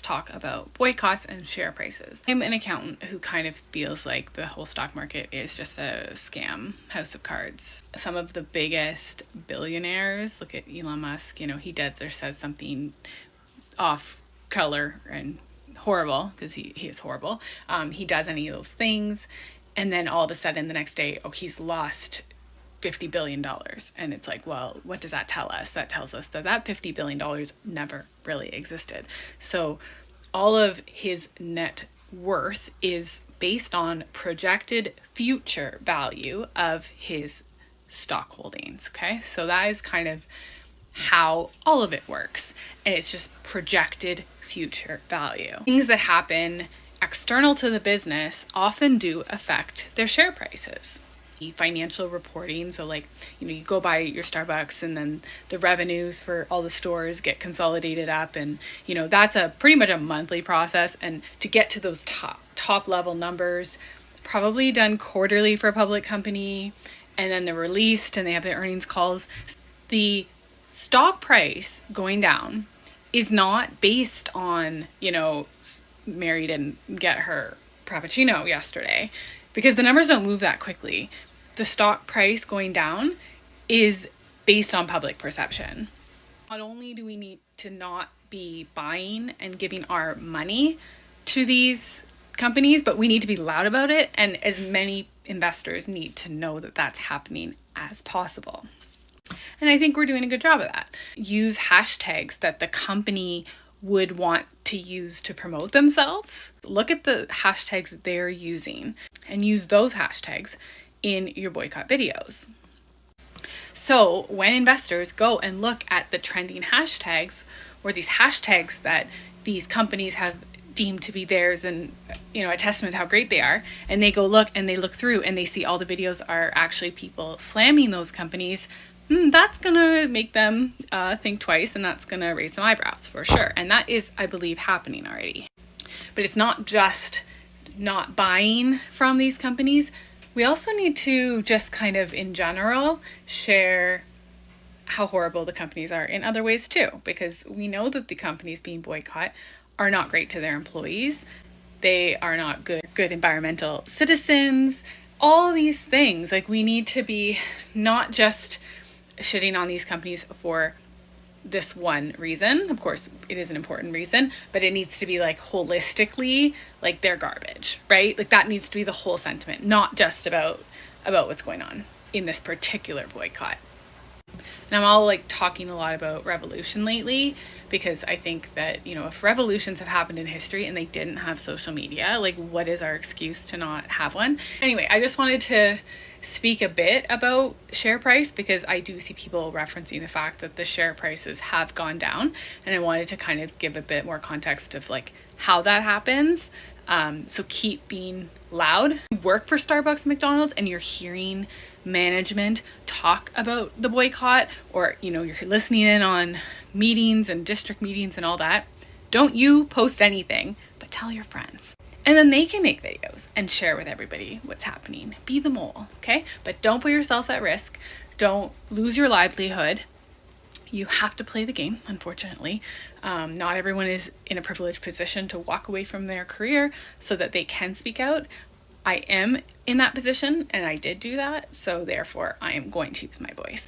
talk about boycotts and share prices. I'm an accountant who kind of feels like the whole stock market is just a scam house of cards. Some of the biggest billionaires, look at Elon Musk, he does or says something off color and horrible, because he is horrible. He does any of those things, and then all of a sudden the next day, he's lost $50 billion. And it's like, well, what does that tell us? That tells us that $50 billion never really existed. So all of his net worth is based on projected future value of his stock holdings. Okay. So that is kind of how all of it works. And it's just projected future value. Things that happen external to the business often do affect their share prices. Financial reporting, so like you go buy your Starbucks and then the revenues for all the stores get consolidated up, and that's a pretty much a monthly process, and to get to those top level numbers, probably done quarterly for a public company, and then they're released and they have their earnings calls. The stock price going down is not based on Mary didn't get her Frappuccino yesterday, because the numbers don't move that quickly. The stock price going down is based on public perception. Not only do we need to not be buying and giving our money to these companies, but we need to be loud about it, and as many investors need to know that that's happening as possible. And I think we're doing a good job of that. Use hashtags that the company would want to use to promote themselves. Look at the hashtags they're using and use those hashtags in your boycott videos. So when investors go and look at the trending hashtags, or these hashtags that these companies have deemed to be theirs and a testament to how great they are, and they go look and they look through and they see all the videos are actually people slamming those companies, that's gonna make them think twice, and that's gonna raise some eyebrows for sure. And that is, I believe, happening already. But it's not just not buying from these companies. We also need to just kind of in general share how horrible the companies are in other ways too, because we know that the companies being boycotted are not great to their employees. They are not good environmental citizens, all these things. Like, we need to be not just shitting on these companies for this one reason. Of course, it is an important reason, but it needs to be like holistically, like they're garbage, right? Like that needs to be the whole sentiment, not just about what's going on in this particular boycott. And I'm all like talking a lot about revolution lately, because I think that, if revolutions have happened in history and they didn't have social media, like what is our excuse to not have one? Anyway, I just wanted to speak a bit about share price, because I do see people referencing the fact that the share prices have gone down, and I wanted to kind of give a bit more context of like how that happens. So keep being loud. You work for Starbucks and McDonald's and you're hearing management talk about the boycott, or you're listening in on meetings and district meetings and all that. Don't you post anything, but tell your friends. And then they can make videos and share with everybody what's happening. Be the mole, okay? But don't put yourself at risk. Don't lose your livelihood. You have to play the game, unfortunately. Not everyone is in a privileged position to walk away from their career so that they can speak out. I am in that position, and I did do that. So therefore, I am going to use my voice.